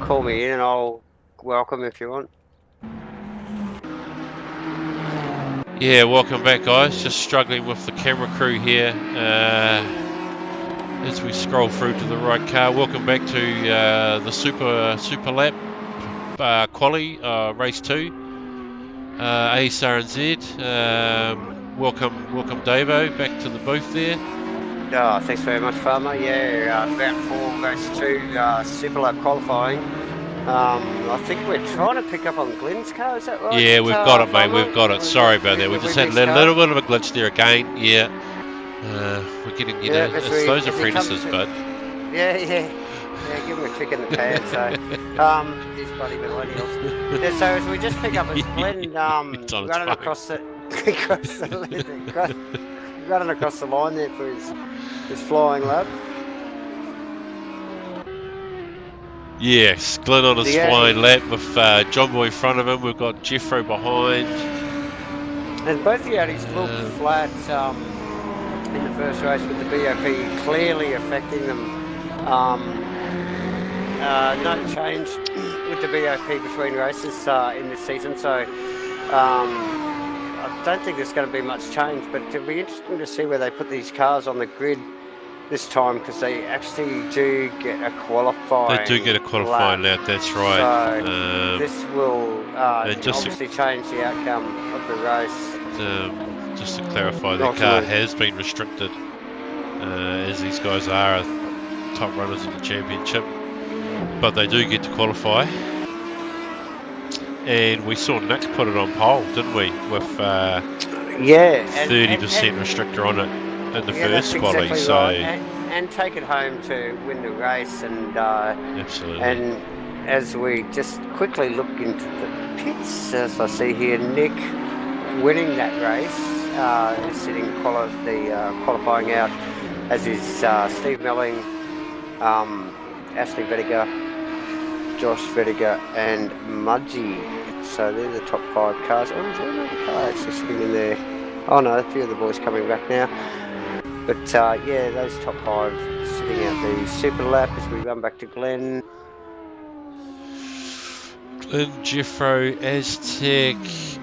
call me in and I'll welcome if you want. Yeah, welcome back, guys. Just struggling with the camera crew here as we scroll through to the right car. Welcome back to the Super Lap quali race 2, ASRNZ. Welcome, Davo, back to the booth there. Oh, thanks very much, Farmer. Yeah, round 4, race 2, Super Lap qualifying. I think we're trying to pick up on Glenn's car, is that right? Yeah, we've got it, mate. Farmer? We've got it. Sorry about that. We just had a little bit of a glitch there again. Yeah. We're getting, you know, it's those apprentices, bud. Yeah, give him a kick in the pants. So, these bloody millennials. Yeah, so as we just pick up as Glenn running across the running across the line there for his flying lap. Yes, Glenn on his flying lap with John Boy in front of him. We've got Jeffro behind. And both the Audis look flat in the first race with the BOP clearly affecting them. No change with the BOP between races in this season, so I don't think there's going to be much change, but it'll be interesting to see where they put these cars on the grid this time, because they actually do get a qualifying. They do get a qualifying lap, that's right. So this will obviously change the outcome of the race. Just to clarify, the car has been restricted, as these guys are top runners in the championship, but they do get to qualify. And we saw Nick put it on pole, didn't we? With 30% restrictor on it in the first quali, exactly so right. And take it home to win the race. And absolutely. And as we just quickly look into the pits, as I see here, Nick winning that race, is sitting qualifying out, as is Steve Melling, Ashley Vediger, Josh Vediger, and Mudgee. So they're the top 5 cars. Oh, is there another car actually sitting in there? Oh no, a few of the boys coming back now. But yeah, those top 5 sitting out the Super Lap as we run back to Glenn. Glenn, Jeffro, Aztec,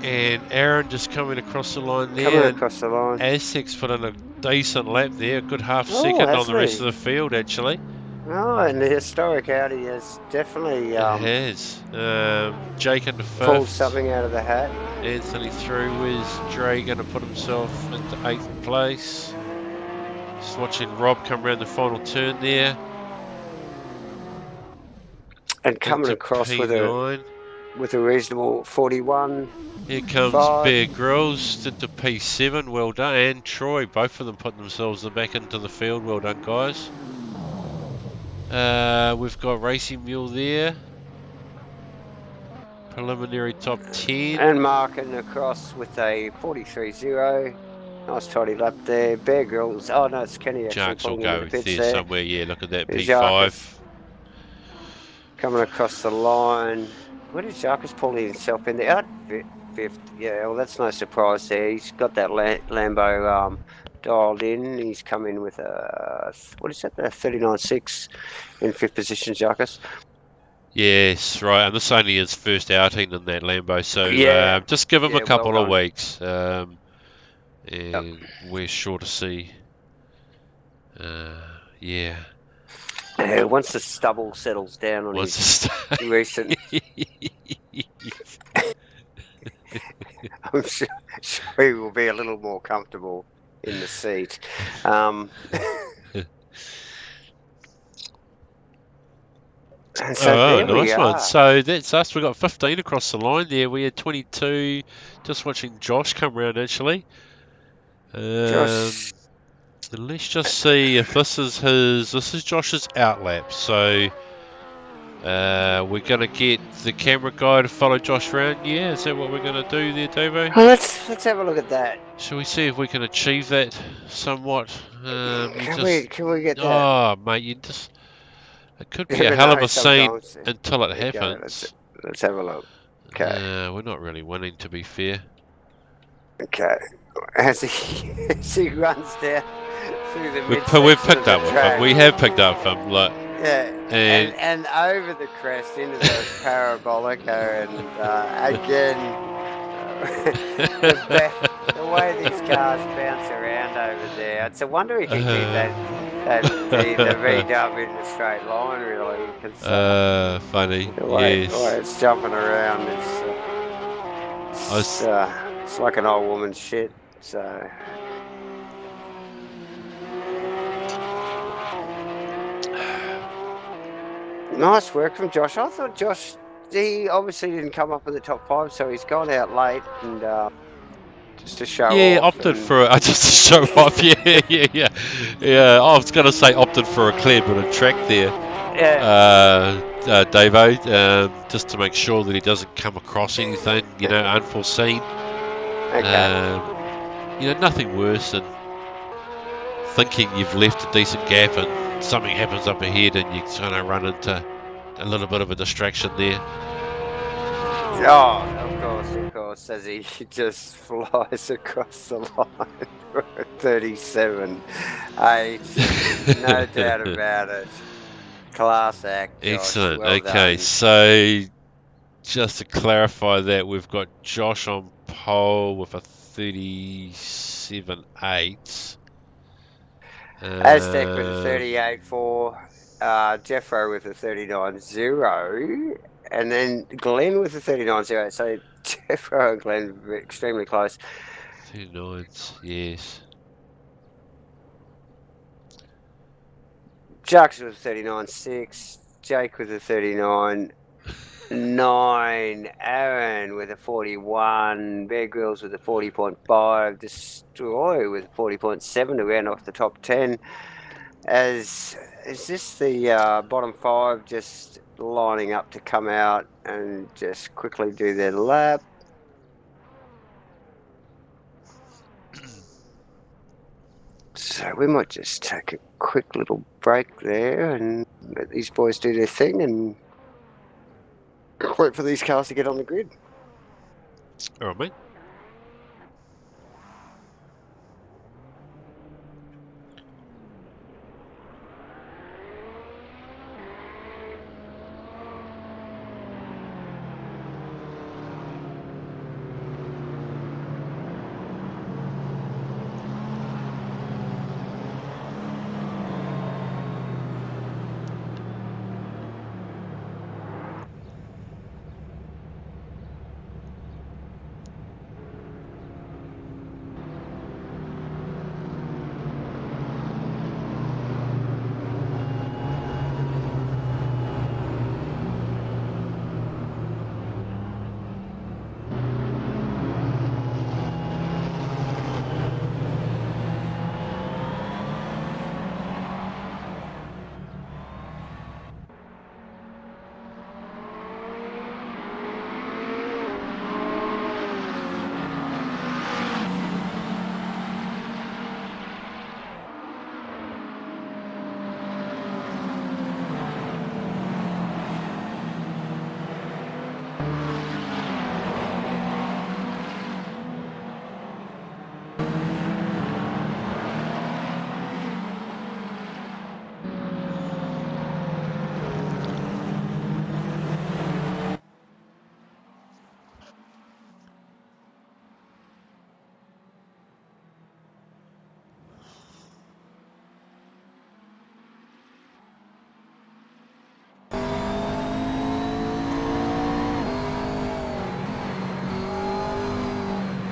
and Aaron just coming across the line there. Coming across the line. Aztec's put in a decent lap there, a good half second on the rest of the field actually. Oh, and the historic Audi has definitely Jake in the 5th. Pulled something out of the hat. Anthony through. Is Dre going to put himself into 8th place? Just watching Rob come around the final turn there. And coming across P9. with a reasonable 41. Here comes Bear Grylls into P7. Well done. And Troy, both of them putting themselves back into the field. Well done, guys. We've got Racing Mule there. Preliminary top 10. And marking across with a 43.0. Nice tidy lap there. Bear Grylls. Oh no, it's Kenny actually. Jarks will go there somewhere. Yeah, look at that. P5. Jarks coming across the line. Where did Jarks pull himself in there? 5th. Yeah, well that's no surprise there. He's got that Lambo dialed in. He's come in with a, what is that, the 39.6 in 5th position, Jarkus. Yes, right, and this is only his first outing in that Lambo, so just give him a couple of weeks, and we're sure to see, once the stubble settles down on his recent... I'm sure he will be a little more comfortable in the seat. So nice one. So that's us. We got 15 across the line there. We had 22. Just watching Josh come around actually. Josh. Let's just see if this is his. This is Josh's outlap. So we're gonna get the camera guy to follow Josh around. Yeah, is that what we're gonna do there, Davo? Well, let's have a look at that. Shall we see if we can achieve that somewhat? Can we get that? Oh, mate, you just. It could be a hell of a scene until it happens. Let's have a look. Okay. We're not really winning, to be fair. Okay. As he runs down through the we've picked up with him. We have picked up with him. Look. Yeah, And and over the crest into the parabolica, and again, the way these cars bounce around over there. It's a wonder he can keep the VW in a straight line, really, because funny, the way yes. it's jumping around I was, it's like an old woman's shit. So nice work from Josh. I thought Josh, he obviously didn't come up in the top five, so he's gone out late and just to show yeah, off. opted And for just to show off. Yeah. I was gonna say opted for a clear bit of track there, yeah, Davo, just to make sure that he doesn't come across anything, unforeseen. okay, Nothing worse than thinking you've left a decent gap and something happens up ahead and you kind of run into a little bit of a distraction there. oh, of course, as he just flies across the line. 37, 8, no doubt about it. Class act, Josh. Excellent. Well Okay, done. so just to clarify that, we've got Josh on pole with a 37.8. Aztec with a Um, 38.4, Jeffro with a 39.0, and then Glenn with a 39.0. So Jeffro and Glenn were extremely close. 39s, yes. Jacques with a 39.6, Jake with a 39.9, Aaron with a 41, Bear Grylls with a 40.5, Destroy with a 40.7 to round off the top 10. Is this the bottom five just lining up to come out and just quickly do their lap? So we might just take a quick little break there and let these boys do their thing and wait for these cars to get on the grid. All right, mate.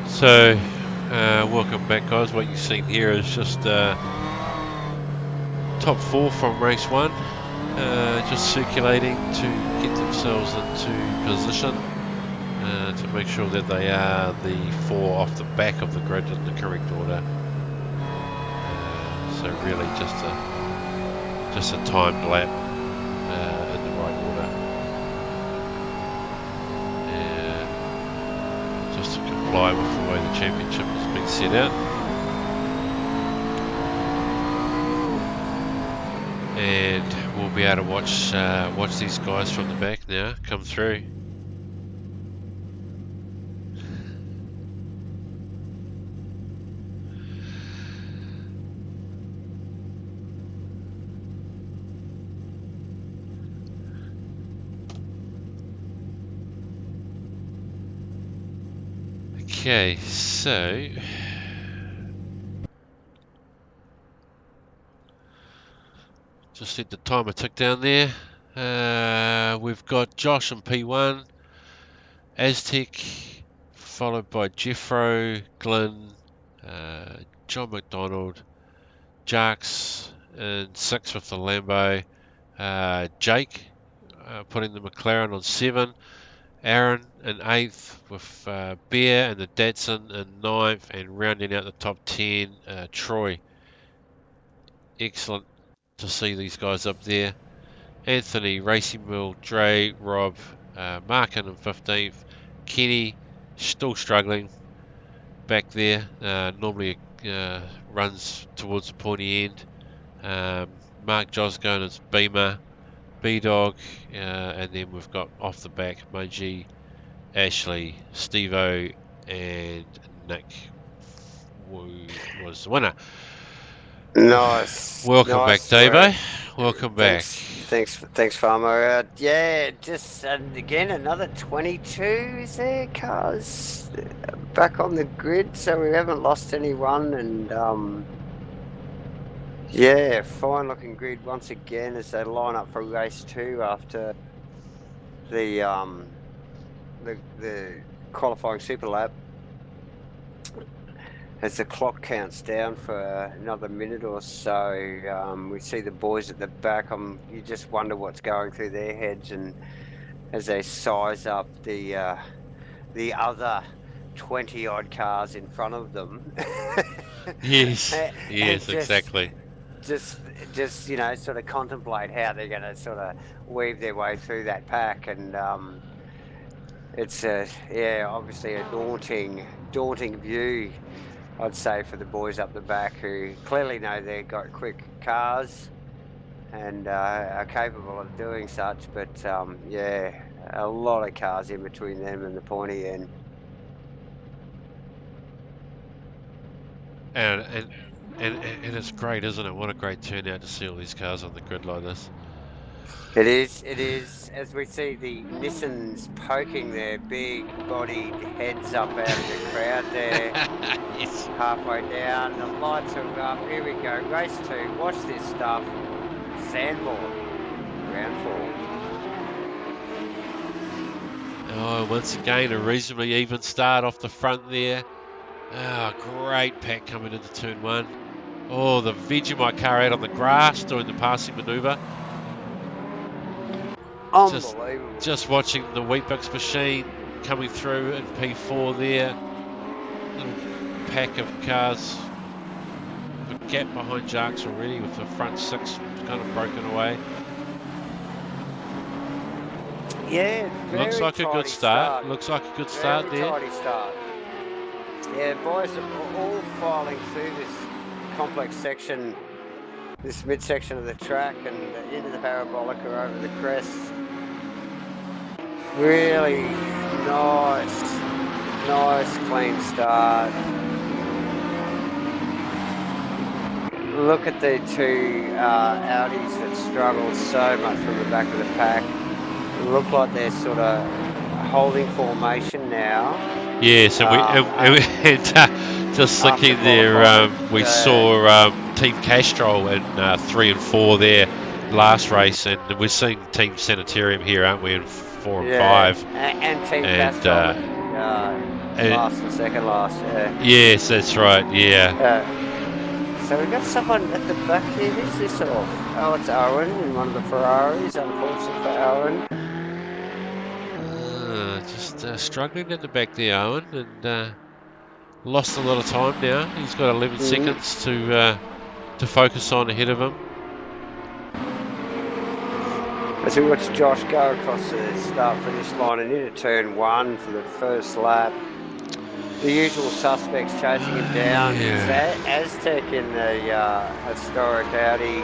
So, welcome back, guys. What you've seen here is just top four from race one, just circulating to get themselves into position to make sure that they are the four off the back of the grid in the correct order. So really just a timed lap in the right order. Just to comply with the way the championship has been set out. And we'll be able to watch these guys from the back now come through. Okay, so just let the timer tick down there. We've got Josh in P1, Aztec, followed by Jeffro, Glyn, John McDonald, Jarks in 6th with the Lambo, Jake putting the McLaren on 7, Aaron in 8th with Bear and the Datsun in 9th, and rounding out the top 10, Troy. Excellent to see these guys up there. Anthony, Racing Mill, Dre, Rob, Markin in 15th. Kenny, still struggling back there. Normally runs towards the pointy end. Mark Jos going as Beamer, B-Dog, and then we've got off the back Moji, Ashley, Stevo, and Nick was the winner. Nice. Welcome back, Nice work. Davo. Welcome back. Thanks, Farmer. Yeah, just and again another 22 is there cars back on the grid, so we haven't lost anyone, and yeah, fine looking grid once again as they line up for race 2 after the qualifying super lap. As the clock counts down for another minute or so, we see the boys at the back. You just wonder what's going through their heads, and as they size up the other 20 odd cars in front of them. Yes, exactly. Just sort of contemplate how they're going to sort of weave their way through that pack, and it's obviously a daunting view, I'd say, for the boys up the back, who clearly know they've got quick cars and are capable of doing such, but a lot of cars in between them and the pointy end. And it's great, isn't it? What a great turnout to see all these cars on the grid like this. It is, as we see the Nissans poking their big-bodied heads up out of the crowd there. Yes. Halfway down, the lights are up, here we go, race 2, watch this stuff, Sandboard, round 4. Oh, once again, a reasonably even start off the front there. Oh, great pack coming into turn 1. Oh, the Vegemite car out on the grass doing the passing manoeuvre. Unbelievable. Just watching the Weet-Bix machine coming through in P4 there. Little pack of cars. A gap behind Jarks already with the front 6 kind of broken away. Yeah, looks like a good start. Looks like a good start there. Tidy start. Yeah, boys are all filing through this complex section, this midsection of the track, and into the parabolic or over the crest. Really nice clean start. Look at the 2 Audis that struggled so much from the back of the pack. Look like they're sort of holding formation now. Yes, and just looking there, we saw Team Castrol in 3 and 4 there last race, and we're seeing Team Sanitarium here, aren't we, in 4 and 5? And Team Castrol last and second last, yeah. Yes, that's right, yeah. So we've got someone at the back here. Who's this off? Oh, it's Owen in one of the Ferraris, unfortunately for Owen. Just struggling at the back there, Owen, and lost a lot of time now. He's got 11 seconds to focus on ahead of him. As we watch Josh go across the start-finish line and into turn 1 for the first lap. The usual suspects chasing him down. Yeah. It's Aztec in the historic Audi.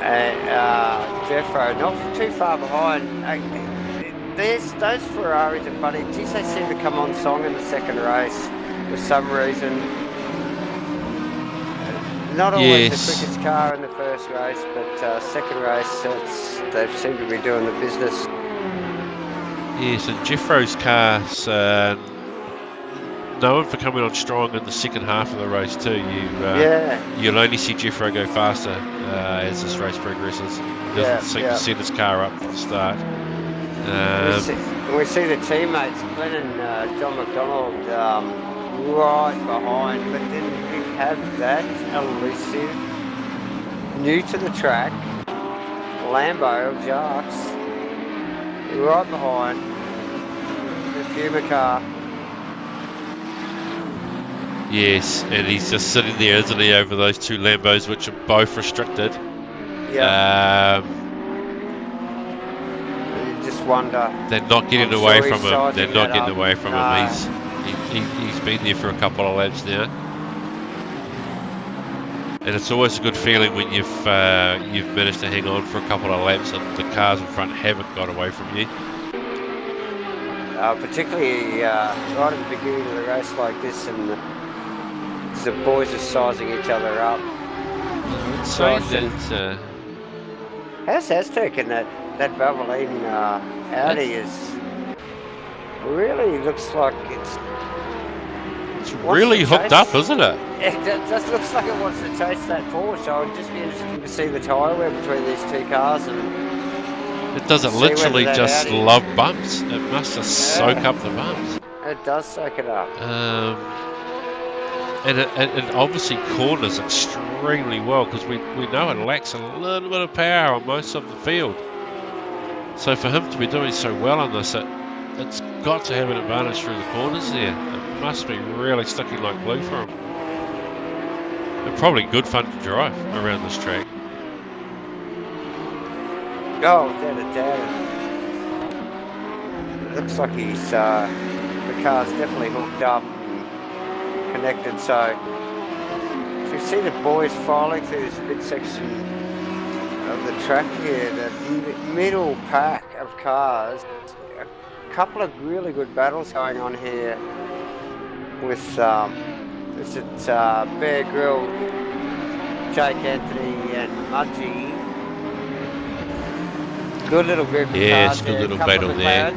And Jeffro not too far behind. Those Ferraris are funny. Geez, they seem to come on song in the second race for some reason. Not always the quickest car in the first race, but second race, they seem to be doing the business. Yes, and Jeffro's car's known for coming on strong in the second half of the race too. You'll only see Jeffro go faster as this race progresses. He doesn't seem to set his car up for the start. We see the teammates, Glenn and John McDonald, right behind, but then we have that elusive, new to the track, Lambo of Jacques, right behind the Puma car. Yes, and he's just sitting there, isn't he, over those two Lambos, which are both restricted. Yeah. You just wonder. They're not getting away from him. They're not getting away from him. He's been there for a couple of laps now. And it's always a good feeling when you've managed to hang on for a couple of laps and the cars in front haven't got away from you. Particularly right at the beginning of the race like this, and the boys are sizing each other up. How's Aztec and that Valvoline Audi is really looks like it's really hooked up, isn't it? It just looks like it wants to chase that forward, so it'd just be interesting to see the tyre wear between these two cars. And it doesn't literally just love bumps. It must just soak up the bumps. It does soak it up. And it obviously corners extremely well, because we know it lacks a little bit of power on most of the field. So for him to be doing so well on this, it's got to have an advantage through the corners there. It must be really sticking like glue for him. And probably good fun to drive around this track. Oh, without a doubt. It looks like he's the car's definitely hooked up and connected. So if you see the boys filing through this midsection of the track here, the middle pack of cars, a couple of really good battles going on here with Bear Grylls, Jake Anthony and Mudgee. Good little group of cars. Yes, good little battle there.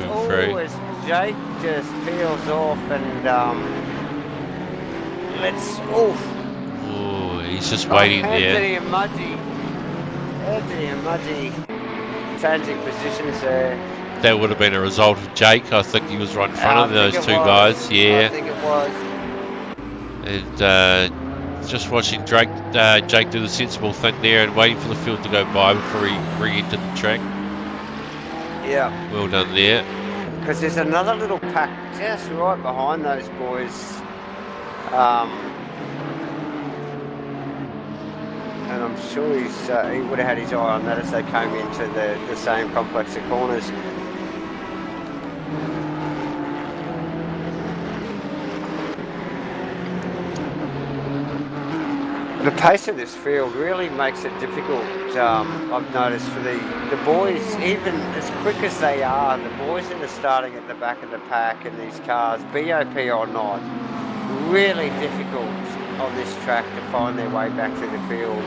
As Jake just peels off and Oh, he's just waiting there. Anthony and Mudgee changing positions there. That would have been a result of Jake. I think he was right in front of those two guys. Yeah. I think it was. And just watching Jake do the sensible thing there and waiting for the field to go by before he re-entered the track. Yeah. Well done there. Because there's another little pack just right behind those boys. And I'm sure he would have had his eye on that as they came into the same complex of corners. The pace of this field really makes it difficult, I've noticed, for the boys, even as quick as they are, the boys that are starting at the back of the pack in these cars, BOP or not, really difficult on this track to find their way back through the field.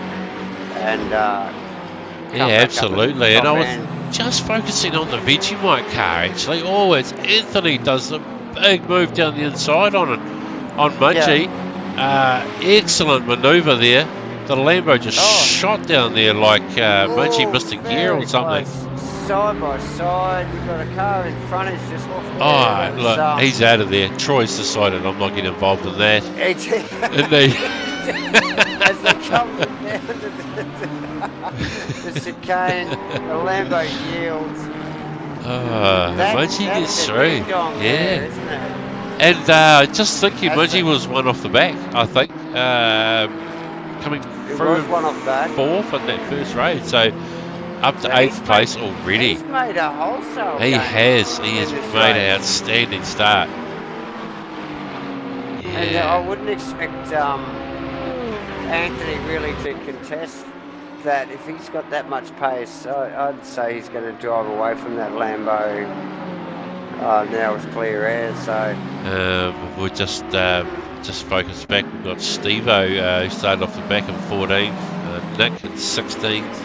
And yeah, absolutely. And I was just focusing on the Vegemite car, actually. It's Anthony does a big move down the inside on Mudgee. Yeah. Excellent manoeuvre there. The Lambo just shot down there like Mudgee missed a gear or something. Side by side, you've got a car in front, it's just off there. Look, he's out of there. Troy's decided I'm not getting involved in that. As they come down to the chicane, the Lambo yields. Mudgee gets through. Yeah. There, isn't it? And just thinking, Mudgee was one off the back, I think, coming through fourth in that first race, so up to 8th place already. He's made a wholesale. He has made an outstanding start. Yeah. And I wouldn't expect Anthony really to contest that. If he's got that much pace, I'd say he's going to drive away from that Lambo. Now it's clear air, so we'll just focus back. We've got Steve-O who started off the back in 14th, Nick in 16th.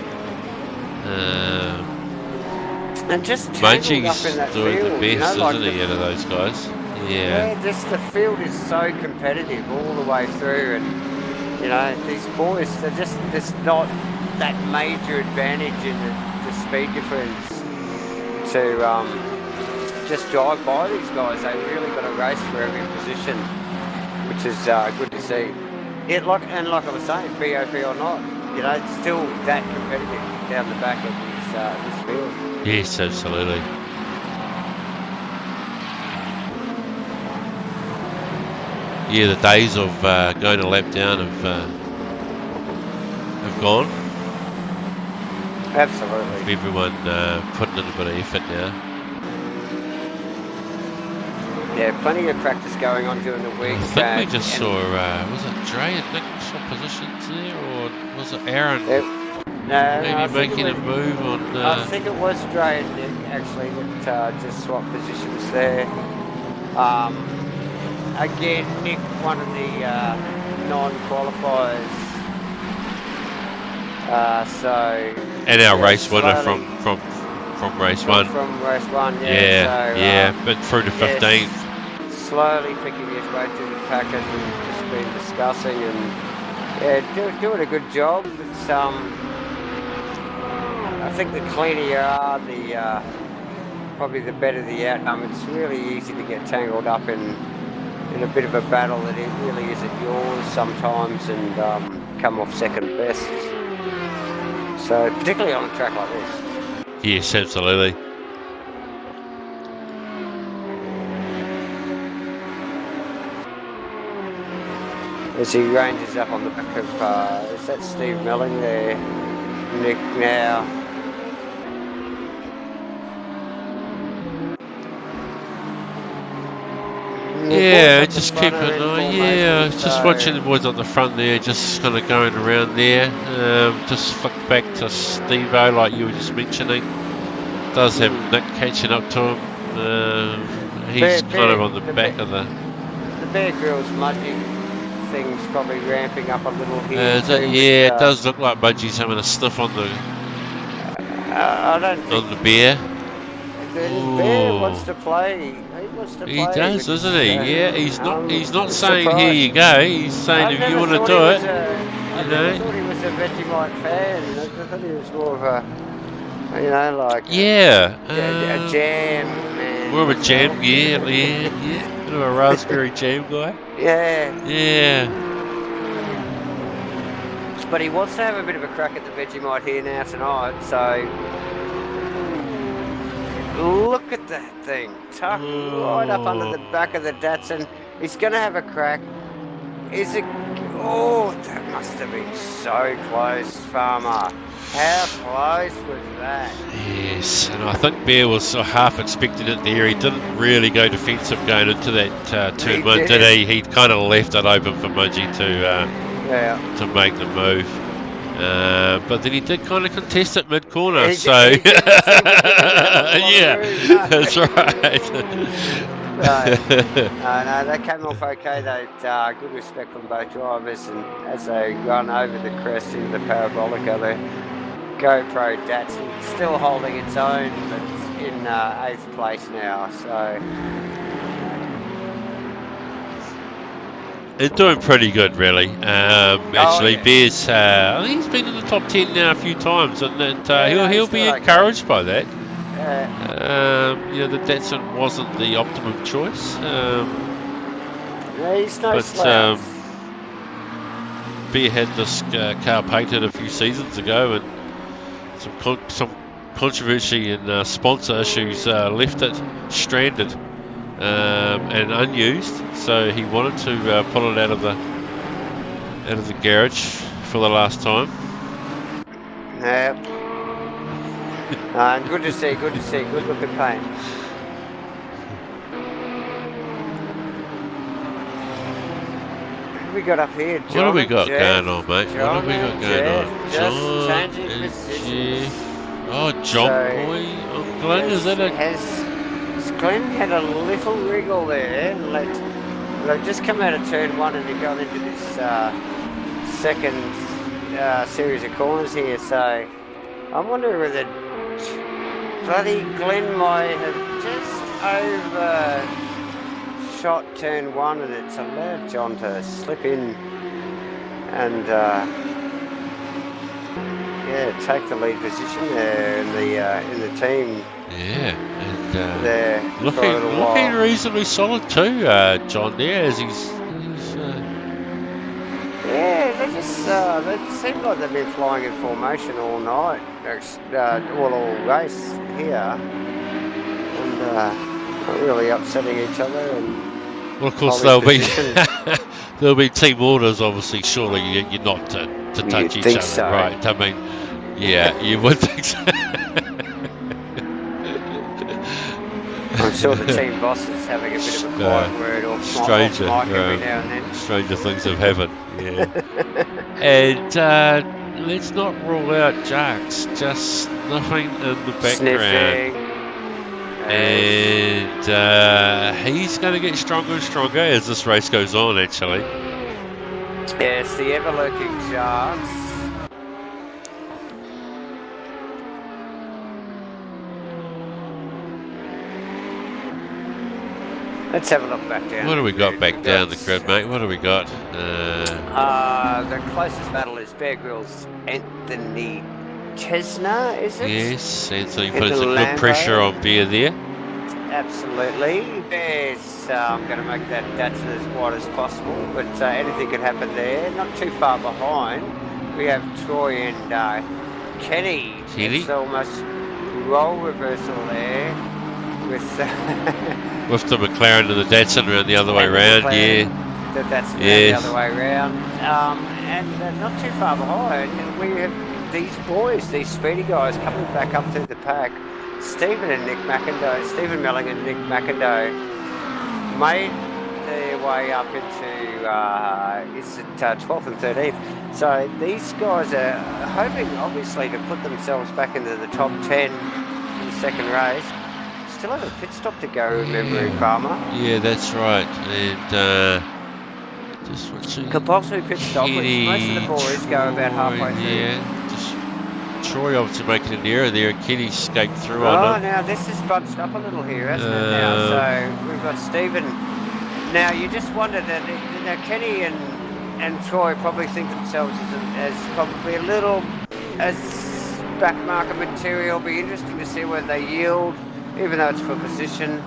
And just Mudgee's up in that doing field, the best, isn't he, out of those guys? Yeah. just the field is so competitive all the way through, and you know these boys, there's not that major advantage in the speed difference to just drive by these guys. They really got a race for every position, which is good to see. Like I was saying, BOP or not, you know, it's still that competitive down the back of this field. Yes, absolutely. Yeah, the days of going a lap down have gone. Absolutely. Everyone putting in a bit of effort now. Yeah, plenty of practice going on during the week. I think we just saw, was it Dre and Nick swap positions there, or was it Aaron maybe making a move on... I think it was Dre and Nick actually that just swapped positions there. Again, Nick, one of the non-qualifiers. And our race winner from race one. From race one, yeah. But through to 15th. Slowly picking his way through the pack as we've just been discussing, and doing a good job. It's I think the cleaner you are, probably the better the outcome. It's really easy to get tangled up in a bit of a battle that it really isn't yours sometimes, and come off second best. So particularly on a track like this. Yes, absolutely. As he ranges up on the back of, is that Steve Melling there? Nick now. Yeah, just keeping an eye. Yeah, just watching the boys on the front there, just kind of going around there. Just flick back to Steve-O, like you were just mentioning. Does have Nick catching up to him. He's kind of on the back of the... The Bear Grylls mudging thing's probably ramping up a little here. It does look like Mudgie's having a sniff on the... I don't think... On the bear. The Bear wants to play. He does, doesn't he? Yeah, he's not saying here you go. He's saying if you want to do it. I never thought he was a Vegemite fan. I thought he was more of a, you know, like a jam man. More of a jam, yeah. Bit of a raspberry jam guy. Yeah. But he wants to have a bit of a crack at the Vegemite here now tonight, so look at that thing, tucked right up under the back of the Datsun. He's going to have a crack. Is it? Oh, that must have been so close, Farmer. How close was that? Yes, and I think Bear was half expecting it there. He didn't really go defensive going into that turn one, did he? He kind of left it open for Mudgee to make the move. But then he did kind of contest it mid-corner, so... Yeah, that's right. No, that came off okay though. Good respect from both drivers, and as they run over the crest into the parabolica, the GoPro Datsun still holding its own, but it's in 8th place now, so... They're doing pretty good, really. Actually, Bear's, I think he's been in the top 10 now a few times, and he'll be encouraged by that. The Datsun wasn't the optimum choice. He's no slouch. Bear had this car painted a few seasons ago, and some controversy and sponsor issues left it stranded. And unused, so he wanted to pull it out of the garage for the last time. Yeah. Good to see, good looking paint. What have we got up here? What have we got going on, mate? What have we got going on? Just changing positions. Oh, John Boy on Glenn, is that a... Glenn had a little wriggle there, and they've just come out of turn one and they've gone into this second series of corners here, so I'm wondering whether bloody Glenn might have just shot turn 1, and it's allowed John to slip in and yeah, take the lead position there in the team. Yeah, and there for a little looking while. reasonably solid too, John. There, as he's yeah, they seem like they've been flying in formation all night, all race here, and not really upsetting each other. And well, of course there'll be team orders. Obviously, surely you're not to touch each other, so. right? I mean, yeah, you would think so. I'm sure the team boss is having a bit of a quiet word or stranger every now and then. Stranger things have happened, yeah. And let's not rule out Jax just sniffing in the background. And he's going to get stronger and stronger as this race goes on, actually. Yes, the ever-lurking Jax. Let's have a look back down. What do we got back down the grid, mate? What do we got? The closest battle is Bear Grylls Anthony Tesna, is it? Yes, Anthony putting some good pressure on Bear there. Absolutely. Bear's going to make that Datsun as wide as possible, but anything could happen there. Not too far behind, we have Troy and Kenny. It's almost role reversal there. With the McLaren and the Datsun around the other way round, yeah. The Datsun the other way round. And not too far behind, we have these boys, these speedy guys coming back up through the pack. Stephen Melling and Nick McIndoe made their way up into 12th and 13th. So these guys are hoping, obviously, to put themselves back into the top 10 in the second race. Still have a pit stop to go, remembering Farmer. Yeah, that's right. And just watching compulsory pit stop, which most of the boys go about halfway through. Yeah, just Troy obviously making an error there, and Kenny escaped through on him. Now this is bunched up a little here, hasn't it? Now, so we've got Stephen. Now you just wonder that Kenny and Troy probably think themselves as probably a little as back marker material. Be interesting to see whether they yield. Even though it's for position.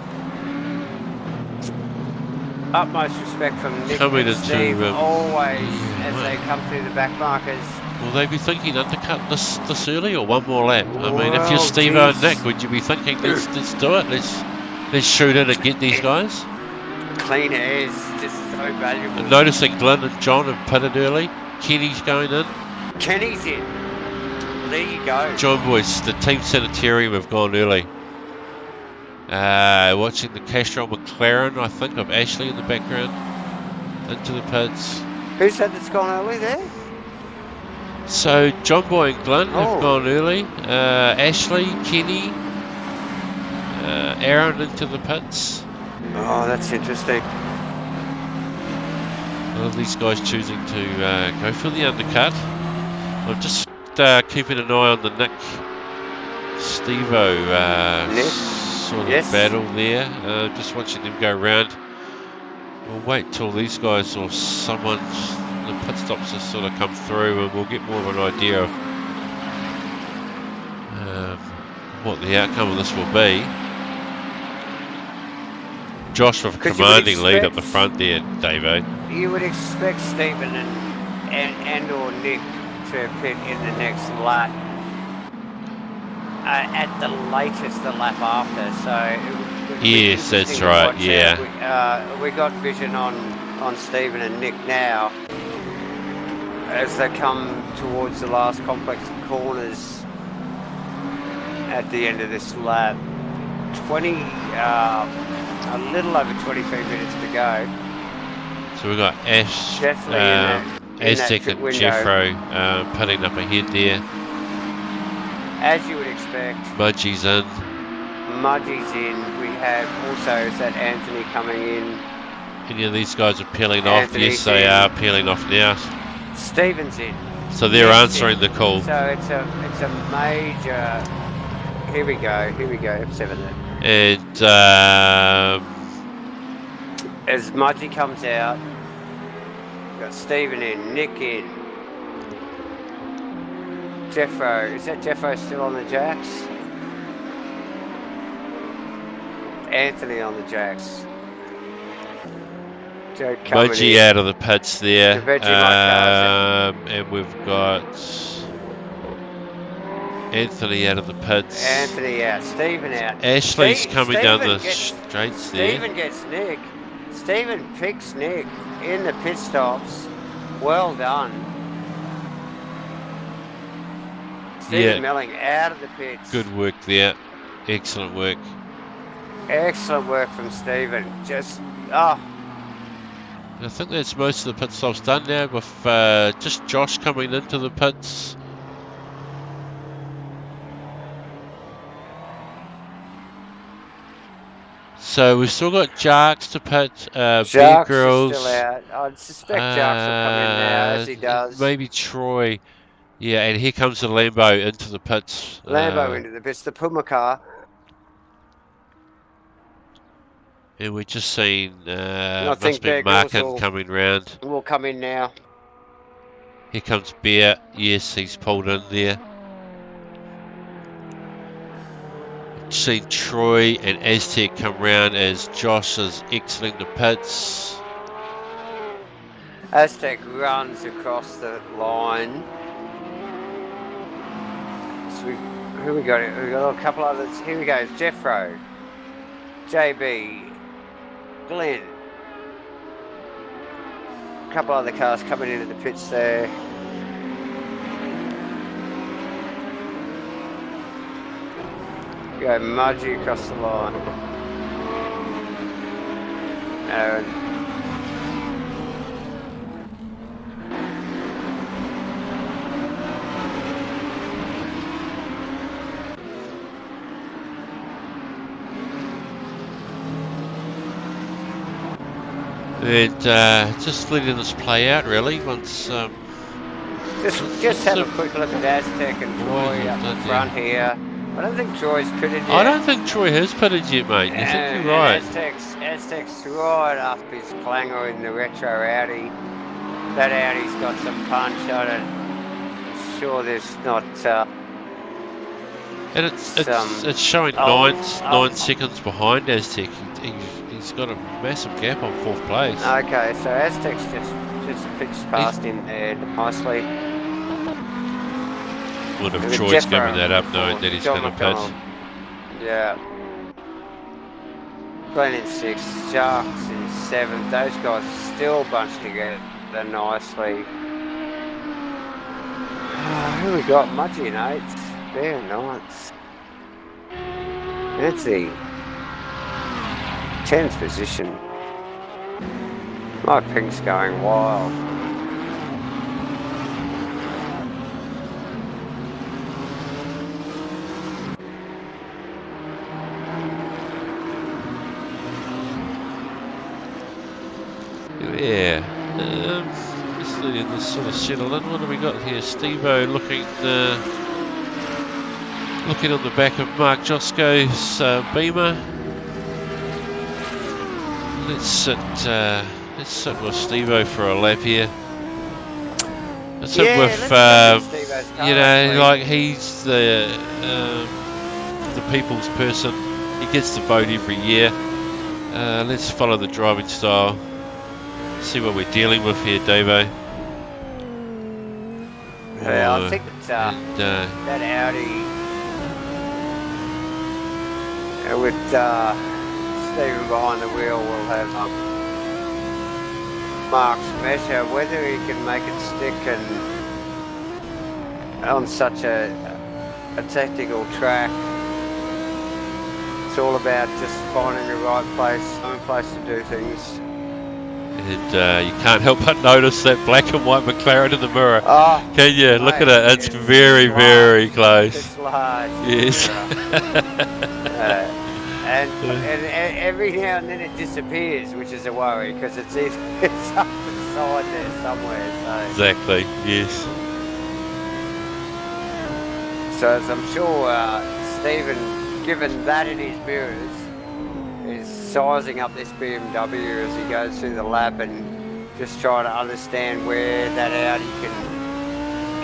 Utmost respect from Nick and Steve, always as they come through the back markers. Will they be thinking undercut this early or one more lap? I mean, if you're Steve and Nick, would you be thinking, let's do it, let's shoot in and get these guys? Clean air is just so valuable. And noticing Glenn and John have pitted early. Kenny's going in. Kenny's in. There you go. John boys, the team sanitarium have gone early. Watching the Castrol McLaren, I think, of Ashley in the background, into the pits. Who's that that's gone early there? So John Boy and Glenn have gone early. Ashley, Kenny, Aaron into the pits. Oh, that's interesting. One of these guys choosing to go for the undercut. I'm just keeping an eye on the Nick Stevo sort of battle there. Just watching them go round. We'll wait till these guys or someone, the pit stops just sort of come through, and we'll get more of an idea of what the outcome of this will be. Josh with a commanding lead up the front there, Davo. You would expect Stephen and or Nick to pit in the next lap. At the latest, the lap after. So yes, that's right. Yeah. We got vision on Stephen and Nick now as they come towards the last complex of corners at the end of this lap. A little over 23 minutes to go. So we've got Ash, Aztec and Jeffro putting up ahead there. As you would expect. Mudgie's in. We have also that Anthony coming in. Any of these guys are peeling off? Yes, they are peeling off now. Stephen's in. So they're answering the call. So it's a major. Here we go. F7 then. And as Mudgy comes out, got Stephen in, Nick in, Jeffro. Is that Jeffro still on the jacks? Anthony on the jacks. Joe coming Mudgy in. out of the pits there. The Vegemite and we've got Anthony out of the pits. Anthony out. Stephen out. Ashley's coming down the straights there. Stephen gets Nick. Stephen picks Nick in the pit stops. Well done. Stephen Melling out of the pits. Good work there. Excellent work. Excellent work from Stephen. I think that's most of the pit stops done now, with just Josh coming into the pits. So we've still got Jarks to pit, Bear Girls. Is still out. I'd suspect Jarks will come in now, as he does. Maybe Troy. Yeah, and here comes the Lambo into the pits. Lambo into the pits, the Puma car. And we're just seeing, I think must be Bear Markin coming round. Will come in now. Here comes Bear. Yes, he's pulled in there. Seen Troy and Aztec come round as Josh is exiting the pits. Aztec runs across the line. So who we got? We got a couple others. Here we go. Jeffro, JB, Glenn. A couple other cars coming into the pits there. Go Mudgy across the line. Aaron. And just letting this play out really. Once just have a quick look at Aztec and Troy up the front here. I don't think Troy's pitted yet. I don't think Troy has pitted yet, mate. I think you're right. Aztec's right up his clanger in the retro Audi. That Audi's got some punch on it. I'm sure there's not. And it's showing 9 seconds behind Aztec. He's got a massive gap on 4th place. Okay, so Aztec's just pitched past him there nicely. Would have Troy's giving that up knowing that he's going to pit. Yeah. Glenn in 6th, Sharks in 7th. Those guys are still bunched together nicely. Who we got? Mudgy in 8th. Very nice. Nancy. 10th position. My pink's going wild. Yeah. Just letting this sort of settle in. What have we got here? Steve-O looking on the back of Mark Josco's Beamer. Let's sit with Steve-O for a lap here. Let's sit with like he's the people's person. He gets the vote every year. Let's follow the driving style. See what we're dealing with here, Davo. Yeah, I think it's that Audi with Stephen behind the wheel will have Mark's measure. Whether he can make it stick and on such a technical track, it's all about just finding the right place, some place to do things. And you can't help but notice that black and white McLaren in the mirror. Oh, can you? Look at it. It's very, very close. It's large. Yes. And every now and then it disappears, which is a worry because it's up the side there somewhere. So. Exactly. Yes. So as I'm sure Stephen, given that in his mirrors, is sizing up this BMW as he goes through the lap and just trying to understand where that Audi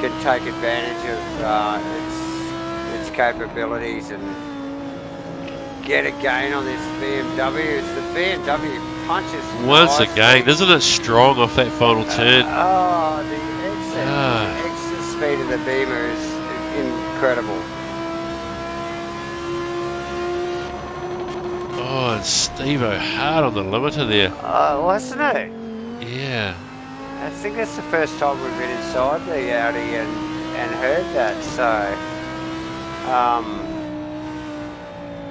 can take advantage of its capabilities and get a gain on this BMW. As the BMW punches once nicely. again, isn't it strong off that final turn? The exit speed of the Beamer is incredible. Oh, and Steve-O hard on the limiter there. Wasn't it? Yeah. I think that's the first time we've been inside the Audi and heard that. So,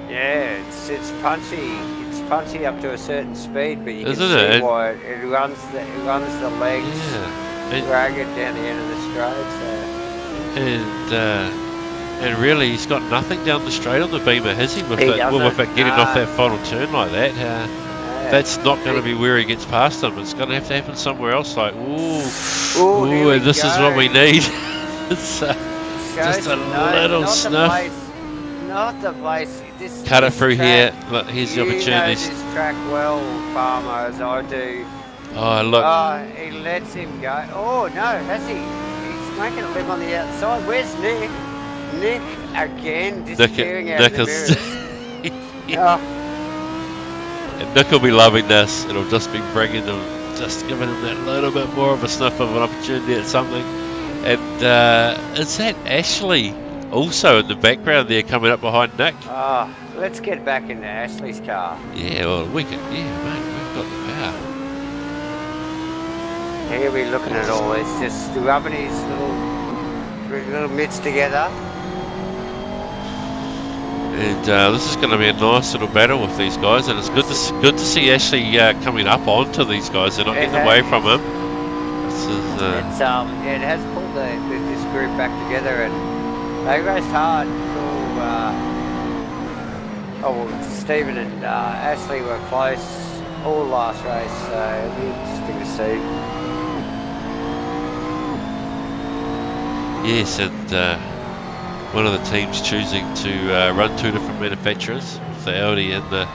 yeah, it's punchy. It's punchy up to a certain speed, but you can see why it runs the legs ragged down the end of the straight. So. And really, he's got nothing down the straight on the Beamer, has he? With it getting off that final turn like that. That's not going to be where he gets past him. It's going to have to happen somewhere else. Like, and this is what we need. It's just a little snuff. Not the place. Cut it through here. Look, here's the opportunity. You know this track well, Farmer, as I do. Oh, look. He lets him go. Oh, no, has he? He's making it live on the outside. Where's Nick? Nick again disappearing out of the mirrors. And Nick will be loving this. It'll just be bringing him, just giving him that little bit more of a sniff of an opportunity at something. And is that Ashley also in the background there coming up behind Nick? Let's get back into Ashley's car. Yeah, well, we can. Yeah, mate, we've got the power. Here we're looking at all this, just rubbing his little mitts together. And this is going to be a nice little battle with these guys, and it's good to see Ashley coming up onto these guys. They're not getting away from him. This is, it has pulled this group back together, and they raced hard. Stephen and Ashley were close all last race, so it'll be interesting to see. Yes, and one of the teams choosing to run two different manufacturers, the Audi and the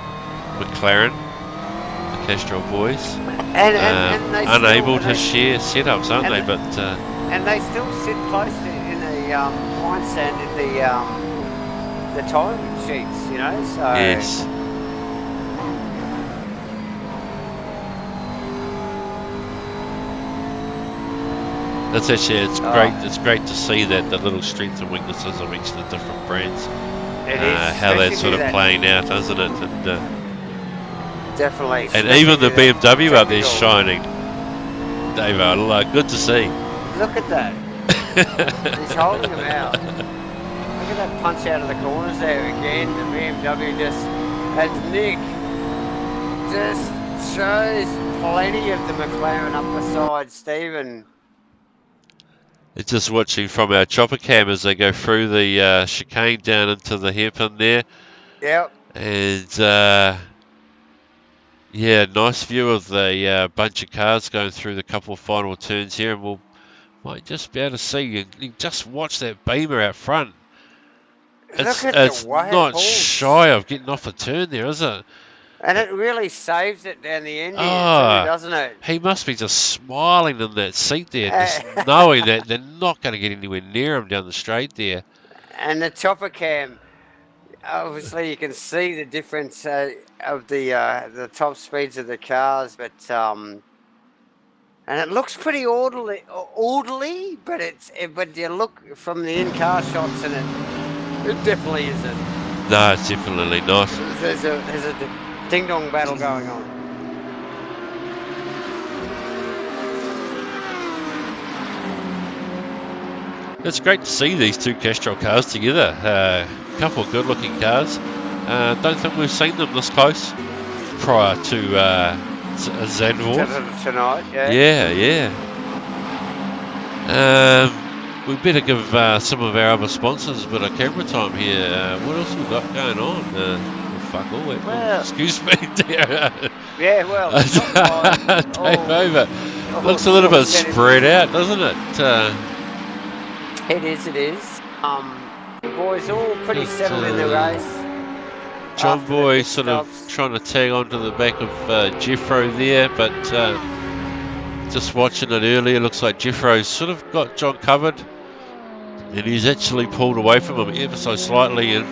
McLaren, the Castrol boys, and they unable to share setups, aren't they? But and they still sit close in the line stand in the time sheets, you know. So yes. That's actually, it's great. It's great to see that the little strengths and weaknesses of each of the different brands, how that's sort of playing out, isn't it? And definitely. And even the BMW up there shining, Dave. Good to see. Look at that. He's holding them out. Look at that punch out of the corners there again. The BMW just, as Nick just shows plenty of the McLaren up the side, Stephen. It's just watching from our chopper cam as they go through the chicane down into the hairpin there. Yep. And yeah, nice view of the bunch of cars going through the couple of final turns here, and we'll might just be able to see. You just watch that Beamer out front. It's not shy of getting off a turn there, is it? And it really saves it down the end here, too, doesn't it? He must be just smiling in that seat there, just knowing that they're not going to get anywhere near him down the straight there. And the chopper cam, obviously you can see the difference of the top speeds of the cars, but and it looks pretty orderly, but you look from the in-car shots and it definitely isn't. No, it's definitely not. There's a ding-dong battle going on. It's great to see these two Castrol cars together. A couple of good-looking cars. Don't think we've seen them this close prior to Zandvoort. Tonight, yeah. Yeah. We better give some of our other sponsors a bit of camera time here. What else we got going on? Fuck all that. Well, excuse me, dear. Yeah, well, take over. Looks a little bit spread out, doesn't it? It is. The boys all pretty settled in the race. John after the Boy pit sort of stops. trying to tag onto the back of Jeffro there, but just watching it earlier, looks like Jeffro's sort of got John covered, and he's actually pulled away from him ever so slightly, and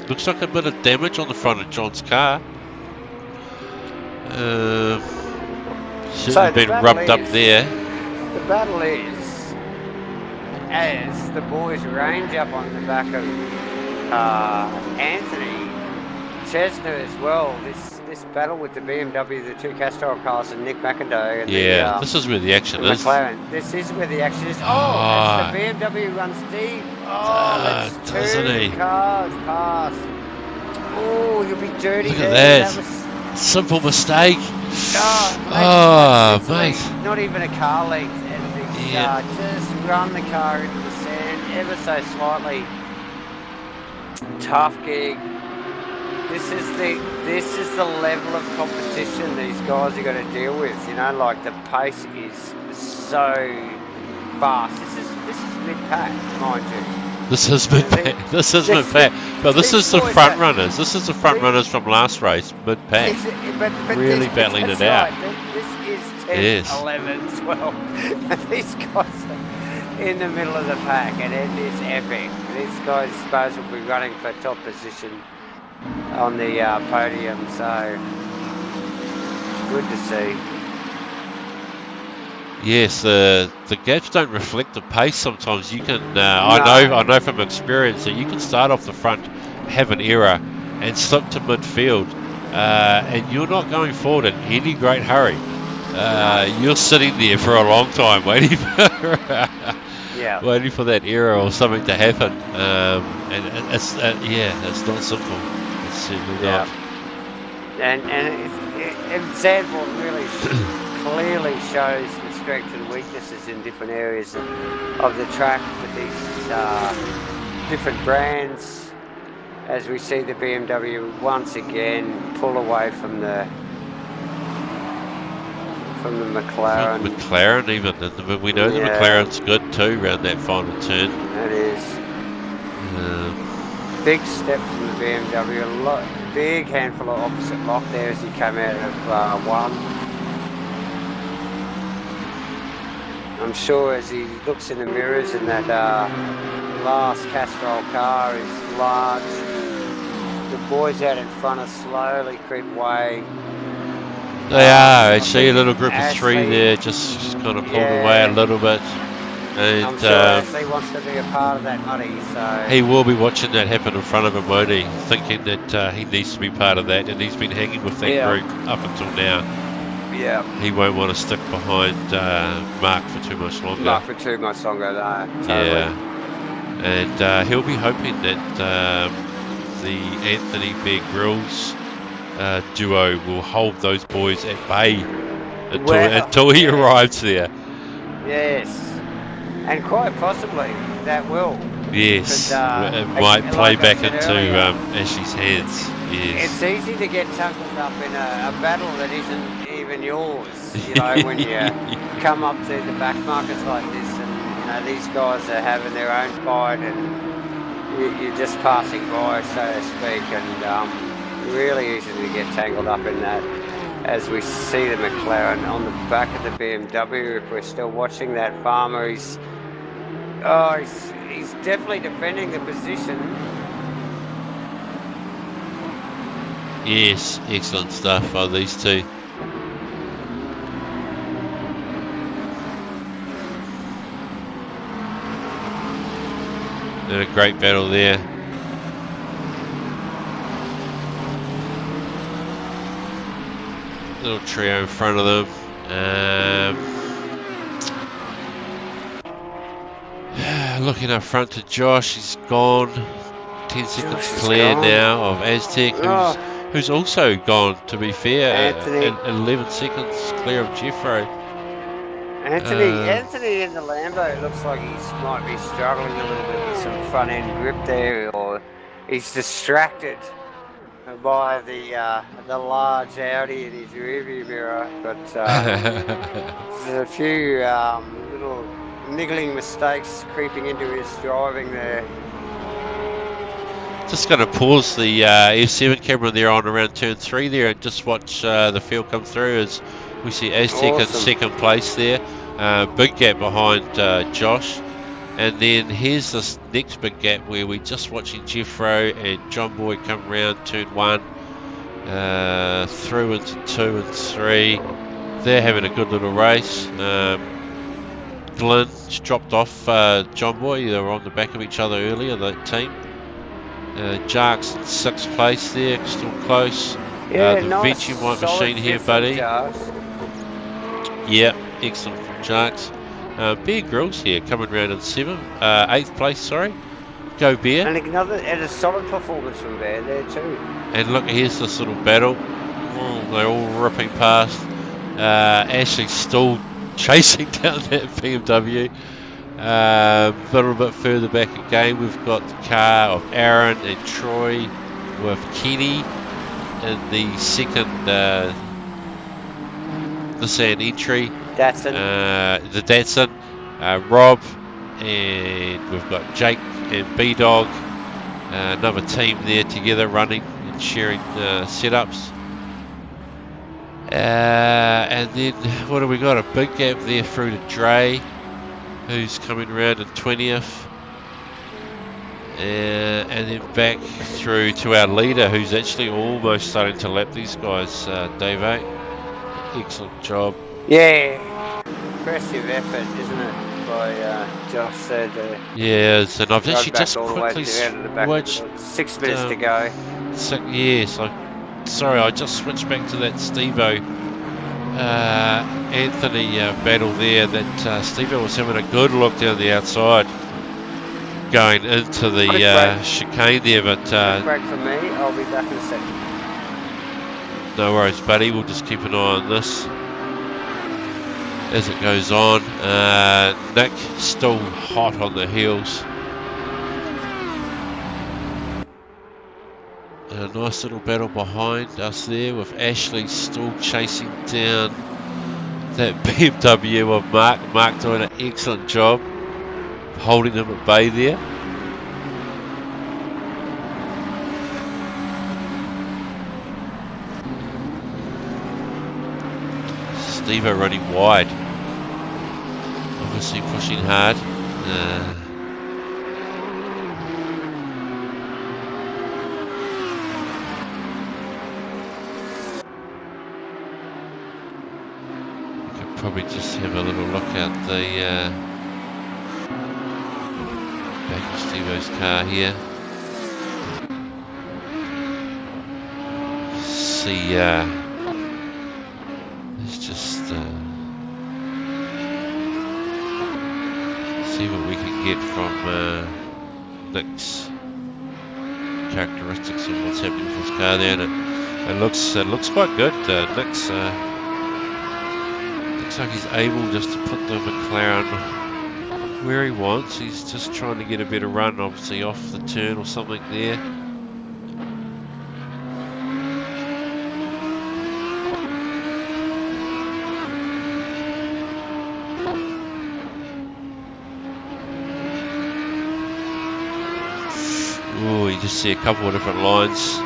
looks like a bit of damage on the front of John's car. Certainly been rubbed up there. The battle is, as the boys range up on the back of Anthony Chesner as well, this battle with the BMW, the two Castrol cars, and Nick McIndoe and this is where the action is. McLaren. This is where the action is. As the BMW runs deep. Let's two cars past. Oh, you'll be dirty. Look at that. Simple mistake. Mate. Not even a car length. And just run the car into the sand ever so slightly. Tough gig. This is the level of competition these guys are going to deal with. You know, like the pace is so fast. This is mid-pack, mind you. This is mid-pack. This is mid-pack. But this is the front runners. This is the front runners from last race, mid-pack. Really battling it out. This is 10, 11, 12. These guys are in the middle of the pack, and it is epic. These guys, suppose, will be running for top position on the podium, so good to see. Yes, the gaps don't reflect the pace sometimes. You can, I know from experience that you can start off the front, have an error, and slip to midfield, and you're not going forward in any great hurry. You're sitting there for a long time waiting for waiting for that error or something to happen, and it's not simple. It's certainly not. And Zandvoort really clearly shows the strengths and weaknesses in different areas of the track with these different brands. As we see the BMW once again pull away from the McLaren. From McLaren even, and we know the McLaren's good too around that final turn. That is. Big step from the BMW, big handful of opposite lock there as he came out of one. I'm sure as he looks in the mirrors and that last Castrol car is large, the boys out in front are slowly creep away. They are. I see a little group of three there, just kind of pulled away a little bit. And I'm sure Ashley wants to be a part of that, Muddy, so... He will be watching that happen in front of him, won't he? Thinking that he needs to be part of that, and he's been hanging with that group up until now. Yeah. He won't want to stick behind Mark for too much longer. No, totally. Yeah. And he'll be hoping that the Anthony Bear Grylls duo will hold those boys at bay until he arrives there. Yes. And quite possibly that will. Yes, it might play back into Ashley's hands. Yes. It's easy to get tangled up in a battle that isn't even yours, you know, when you come up to the back markets like this, and you know these guys are having their own fight, and you're just passing by, so to speak, and really easy to get tangled up in that. As we see the McLaren on the back of the BMW, if we're still watching that farmer, he's definitely defending the position. Yes, excellent stuff by these two. And a great battle there. Little trio in front of them. Looking up front to Josh, he's gone. 10 seconds clear now of Aztec, who's also gone, to be fair. 11 seconds clear of Jeffro. Anthony in the Lambo looks like he might be struggling a little bit with some front end grip there, or he's distracted by the large Audi in his rearview mirror. But there's a few little niggling mistakes creeping into his driving there. Just going to pause the F7 camera there on around turn 3 there and just watch the field come through as we see Aztec in Awesome. second place there. Big gap behind Josh. And then here's this next big gap where we're just watching Jeffro and John Boy come round turn 1 through into 2 and 3. They're having a good little race. Glenn's dropped off John Boy. They were on the back of each other earlier, that team. Jark's in 6th place there, still close. Yeah, The nice. Vegemite Solid machine here, fifth from buddy. Jarks. Yep, excellent from Jark's. Bear Grylls here, coming round in 8th place, sorry. Go Bear. And a solid performance from Bear there too. And look, here's this little battle. Oh, they're all ripping past. Ashley's still chasing down that BMW. A little bit further back again, we've got the car of Aaron and Troy with Kenny in the second Nissan entry. Datsun. The Datsun. Rob, and we've got Jake and B-Dog. Another team there together running and sharing setups. And then what have we got? A big gap there through to Dre, who's coming around in 20th. And then back through to our leader, who's actually almost starting to lap these guys, Dave. Excellent job. Yeah. Impressive effort, isn't it? By Josh said. Yes, and I've actually just quickly switched. 6 minutes to go. Yes, sorry, I just switched back to that Steve-O Anthony battle there. That Steve-O was having a good look down the outside, going into the chicane there. But break for me. I'll be back in a second. No worries, buddy. We'll just keep an eye on this as it goes on. Nick still hot on the heels. A nice little battle behind us there with Ashley still chasing down that BMW of Mark. Mark doing an excellent job holding him at bay there. Steve-O running wide. Obviously pushing hard. Probably just have a little look at the back of Steve-O's car here. See, let's just see what we can get from Nick's characteristics of what's happening with his car there. And it looks quite good. Nick's looks like he's able just to put the McLaren where he wants. He's just trying to get a better run, obviously off the turn or something there. Oh, you just see a couple of different lines.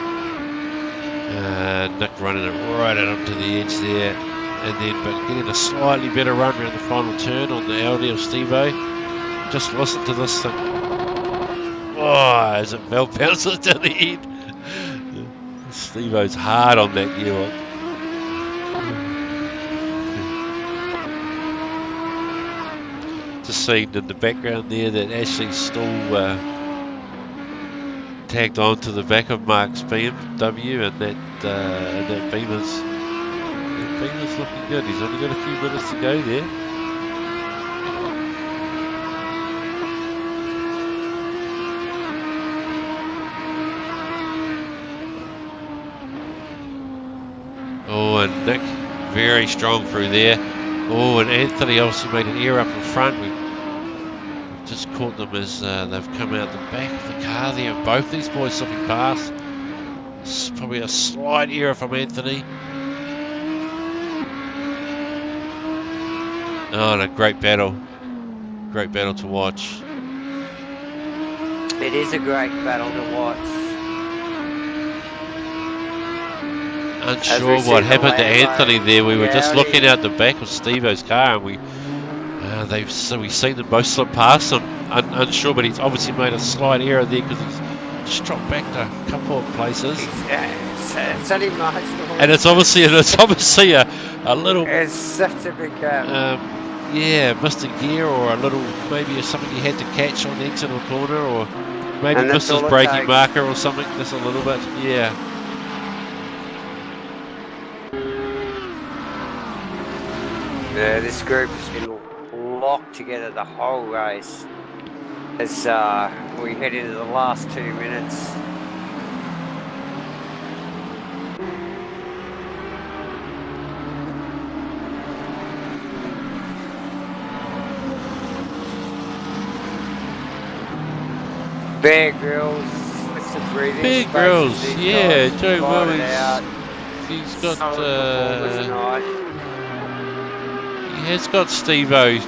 Nick running it right out onto the edge there. And then, but getting a slightly better run around the final turn on the Audi of Steve-O. Just listen to this thing. Oh, as it bell bounces down the end. Steve-O's hard on that gear. Just seeing in the background there that Ashley's still tagged on to the back of Mark's BMW, and that Beamer's looking good. He's only got a few minutes to go there. Oh, and Nick very strong through there. Oh, and Anthony obviously made an error up in front. We've just caught them as they've come out the back of the car there. Both these boys slipping past. It's probably a slight error from Anthony. Oh, and a great battle. Great battle to watch. It is a great battle to watch. unsure what happened to Anthony there. We were just looking out the back of Steve-O's car, and we seen them both slip past him. Unsure, but he's obviously made a slight error there because he's just dropped back to a couple of places. It's only marginal. And it's obviously a little. It's such a big gap. Yeah, missed a gear or a little, maybe something he had to catch on the exit of the corner, or maybe missed his braking marker or something, just a little bit. Yeah. Yeah, this group has been locked together the whole race as we head into the last 2 minutes. Bear Grylls with some breathing. Bear Grylls, yeah, Joe Williams. He's got he has got Steve-O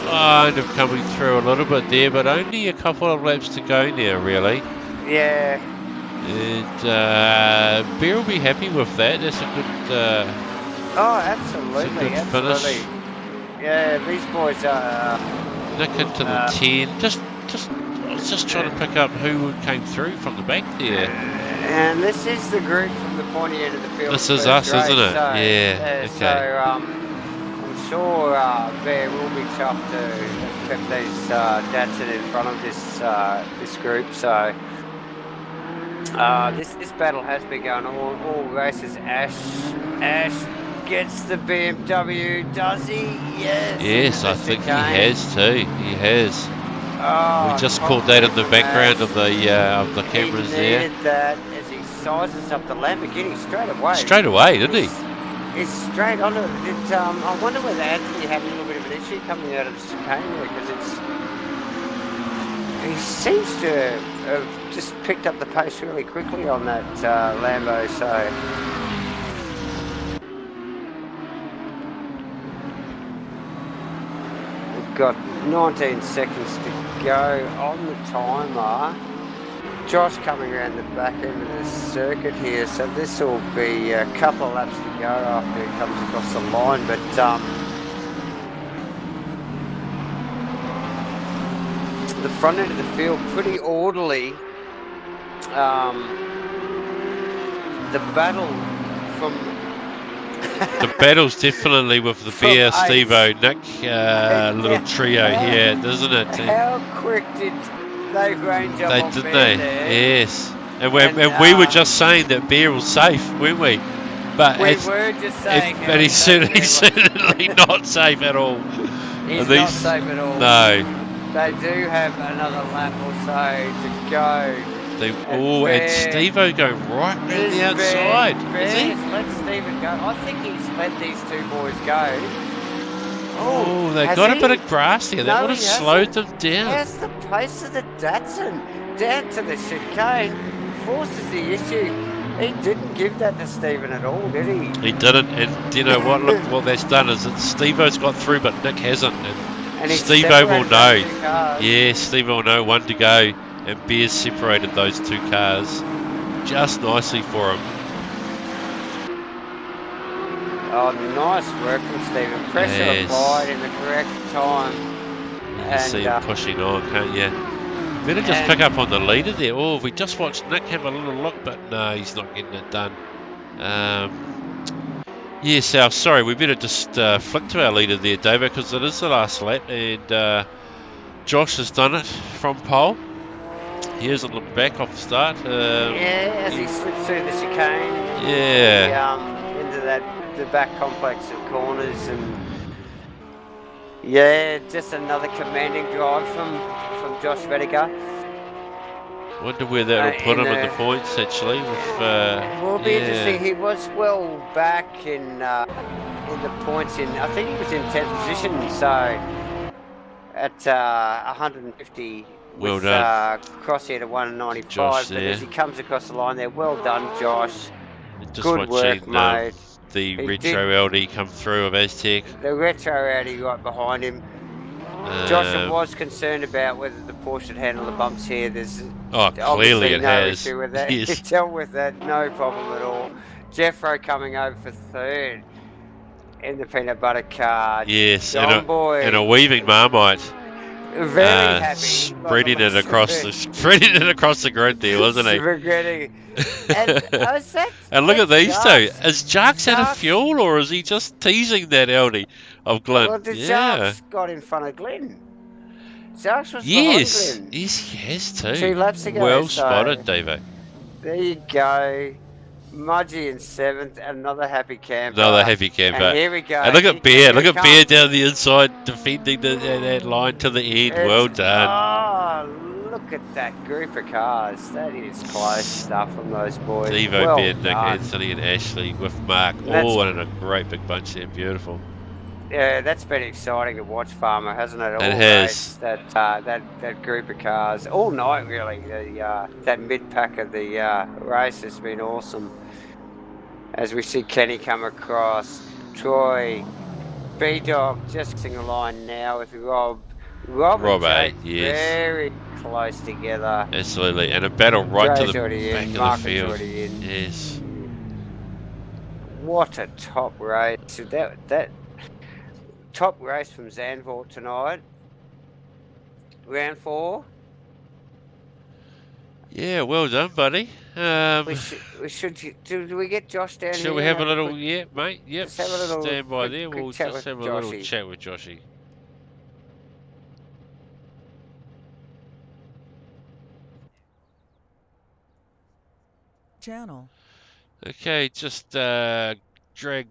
kind of coming through a little bit there, but only a couple of laps to go now, really. Yeah. And Bear will be happy with that. That's a good. Oh, absolutely, finish. Yeah, these boys are. Nick into the 10. I was just trying to pick up who came through from the back there. And this is the group from the pointy end of the field. This is us, isn't it? So, yeah. Okay. So I'm sure Bear will be tough to keep these Datsun in front of this group. So this battle has been going all races. Ash gets the BMW, does he? Yes. Yes, I think he has too. He has. Oh, we just caught that in the background of the cameras there. He needed that as he sizes up the Lamborghini straight away. Straight away, didn't he? He's straight onto it. I wonder whether Anthony had a little bit of an issue coming out of the chicane there, because he seems to have just picked up the pace really quickly on that Lambo. So. Got 19 seconds to go on the timer. Josh coming around the back end of the circuit here, so this will be a couple of laps to go after he comes across the line. But the front end of the field pretty orderly. The battle from the battle's definitely with the Bear, Steve-O, Nick, little trio here, doesn't it? How quick did they range up on didn't Bear they? there? Yes. And we were just saying that Bear was safe, weren't we? But we were just saying. But he's certainly not safe at all. He's not safe at all. No. They do have another lap or so to go. And Steve-O going right round the outside. Bear has let Stephen go. I think he's let these two boys go. Oh, they got a bit of grass here. That would have slowed them down. That's the pace of the Datsun. Down to the chicane. Forces the issue. He didn't give that to Stephen at all, did he? He didn't. And do you know what? Look, what that's done is that Steve-O's got through, but Nick hasn't. And Steve-O will know. Yeah, Steve-O will know one to go. And Bears separated those two cars just nicely for him. Oh, nice work from Stephen. Pressure applied in the correct time. You can see him pushing on, can't you? Better just pick up on the leader there. Oh, we just watched Nick have a little look, but no, he's not getting it done. Yeah, Sal, sorry, we better just flick to our leader there, David, because it is the last lap, and Josh has done it from pole. He hasn't looked back off the start. As he slips through the chicane. Yeah. Into the back complex of corners, and just another commanding drive from Josh Vediger. Wonder where that will put him in the points, actually. Will be interesting. He was well back in the points. I think he was in 10th position, so at 150. Well done. Crosshair to 195, Josh but as he comes across the line there, well done, Josh. Just good work, mate. The retro LD come through of Aztec. The retro LD right behind him. Josh was concerned about whether the Porsche had handled the bumps here. There's clearly it no has. issue with that. Yes. He dealt with that, no problem at all. Jeffro coming over for third in the peanut butter car. Yes, John Boy. and a weaving Marmite. Very happy. Spreading it across the grid there, wasn't he? Spaghetti. And and look at these two. Is Jarks out of Jarks- fuel, or is he just teasing that Audi of Glenn? Well, the yeah. Jarks got in front of Glenn. Jarks was Yes, behind Glenn. yes, he has too. 2 laps ago. Well spotted, Davo. There you go. Mudgy in 7th, another happy camper. Another happy camper. And here we go. And look at Bear. Look at Bear down the inside, defending that line to the end. Well done. Oh, look at that group of cars. That is close stuff from those boys. Devo, well Ben, Nick, done. Anthony, and Ashley with Mark, all in a great big bunch there. Beautiful. Yeah, that's been exciting to watch, Farmer, hasn't it? It has. That group of cars all night, really. That mid pack of the race has been awesome. As we see Kenny come across, Troy, B-Dog just sing a line now with Rob. Rob and Jake, yes. Very close together. Absolutely, and a battle right Jay's to the already back in, of the field. already in. Yes. What a top race! That top race from Zandvoort tonight. Round 4. Yeah, well done, buddy. We should. Do we get Josh down here? Shall we have a little? Yeah, mate. Yep. Just have a little stand by quick, there. quick We'll chat just with have a Joshy. little chat with Joshy. Channel. Okay, just drag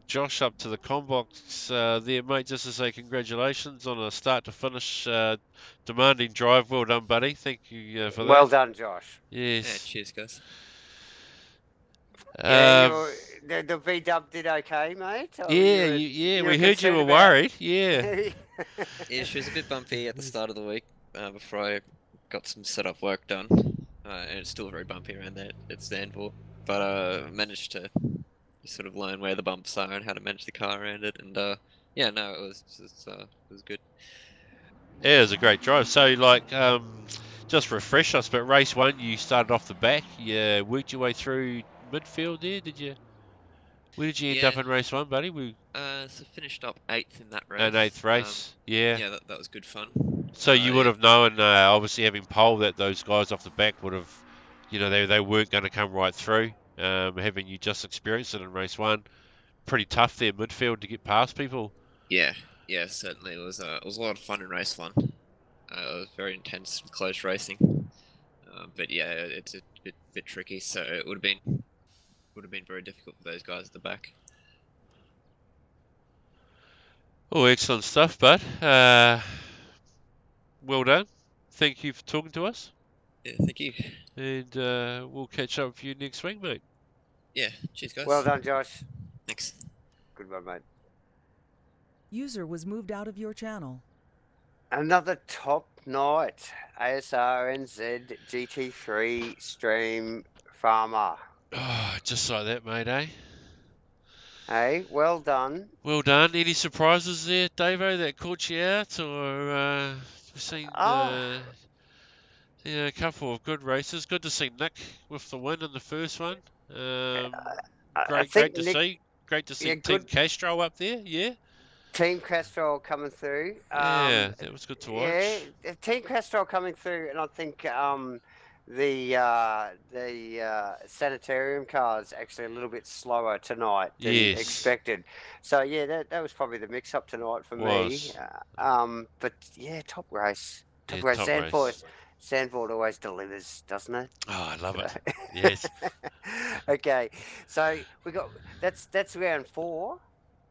Josh up to the combox there, mate, just to say congratulations on a start to finish demanding drive. Well done, buddy. Thank you for that. Well done, Josh. Yes. Yeah, cheers, guys. The V-dub did okay, mate? We heard you were worried. Yeah. Yeah, she was a bit bumpy at the start of the week before I got some setup work done. And it's still very bumpy around there at Zandvoort. But I managed to sort of learn where the bumps are and how to manage the car around it. And yeah, no, it was good. Yeah, it was a great drive. So, like, just refresh us, but race 1, you started off the back. You worked your way through midfield there, did you? Where did you end up in race 1, buddy? So finished up 8th in that race. An 8th race, yeah. Yeah, that was good fun. So you would have known, obviously having pole, that those guys off the back would have, you know, they weren't going to come right through. Having you just experienced it in race 1, pretty tough there midfield to get past people. Yeah, certainly it was a lot of fun in race 1. It was very intense, close racing. But yeah, it's a bit tricky, so it would have been very difficult for those guys at the back. Oh, excellent stuff, bud. Well done. Thank you for talking to us. Yeah, thank you. And we'll catch up with you next week, mate. Yeah, cheers, guys. Well done, Josh. Thanks. Good one, mate. User was moved out of your channel. Another top night. ASRNZ GT3 stream Farmer. Oh, just like that, mate, eh? Hey, well done. Well done. Any surprises there, Davo, that caught you out? Or we've seen a couple of good races. Good to see Nick with the win in the first one. Great to see. Great to see Team Castro up there, yeah? Team Castro coming through. Yeah, that was good to watch. Yeah, Team Castro coming through, and I think the sanitarium car's actually a little bit slower tonight than expected. So yeah, that was probably the mix-up tonight for me. But yeah, top race. Top race. Zandvoort always delivers, doesn't it? Oh, I love it. Yes. Okay, so we got that's round 4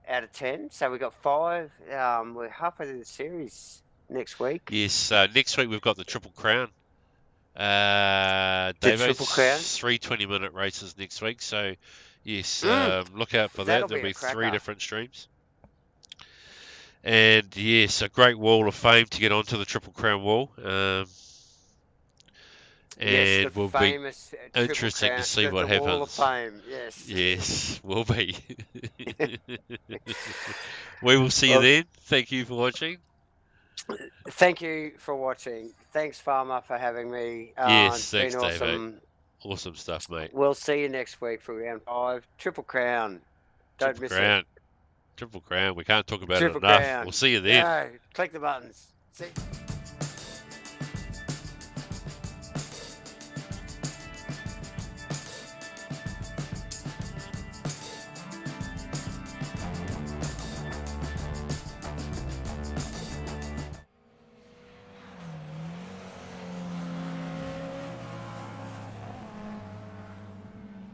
out of 10. So we got 5. We're halfway through the series next week. Yes, next week we've got the Triple Crown. Triple Crown? 3 20-minute races next week. So, yes, look out for that. There'll be 3 different streams. And, yes, a great wall of fame to get onto the Triple Crown wall. And will be interesting to see what happens. Wall of Fame, yes. Yes, will be. We will see you then. Thank you for watching. Thank you for watching. Thanks, Farmer, for having me. Yes, it's thanks, been awesome. Awesome stuff, mate. We'll see you next week for round 5. Triple Crown. Don't Triple miss Crown. it. Triple Crown. We can't talk about Triple it enough. Crown. We'll see you then. Go. Click the buttons. See.